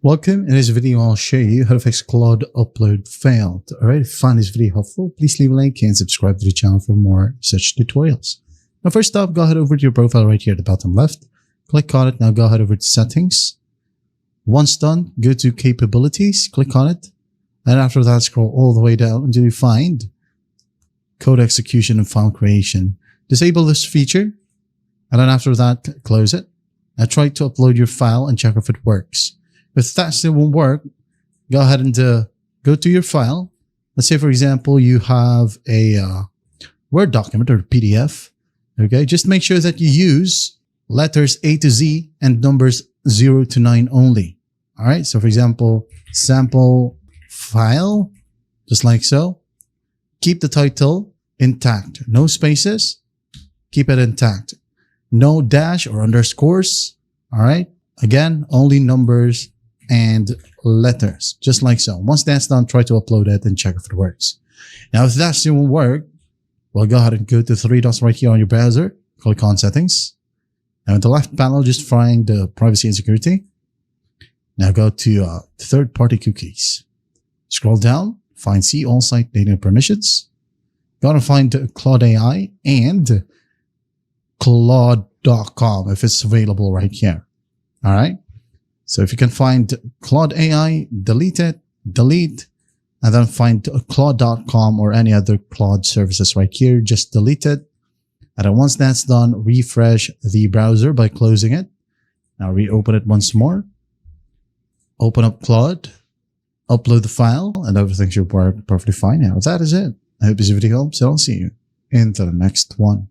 Welcome. In this video, I'll show you how to fix Claude upload failed. Alright, if you find this video helpful, please leave a like and subscribe to the channel for more such tutorials. Now, first up, go ahead over to your profile right here at the bottom left. Click on it. Now go ahead over to settings. Once done, go to capabilities, click on it. And after that, scroll all the way down until you find code execution and file creation. Disable this feature. And then after that, close it. Now try to upload your file and check if it works. If that still won't work, go ahead and go to your file. Let's say, for example, you have a Word document or PDF. Okay, just make sure that you use letters A to Z and numbers 0 to 9 only. All right, so for example, sample file, just like so. Keep the title intact. No spaces. Keep it intact. No dash or underscores. All right, again, only numbers and letters, just like so. Once that's done, try to upload it and check if it works. Now, if that still won't work, well, go ahead and go to the three dots right here on your browser. Click on settings. Now, in the left panel, just find the privacy and security. Now go to third-party cookies. Scroll down, find see all site data permissions. Go and find Claude AI and Claude.com if it's available right here. All right. So if you can find Claude AI, delete it, delete, and then find Claude.com or any other Claude services right here. Just delete it. And then once that's done, refresh the browser by closing it. Now reopen it once more. Open up Claude, upload the file, and everything should work perfectly fine. Now that is it. I hope this video helps, and I'll see you in the next one.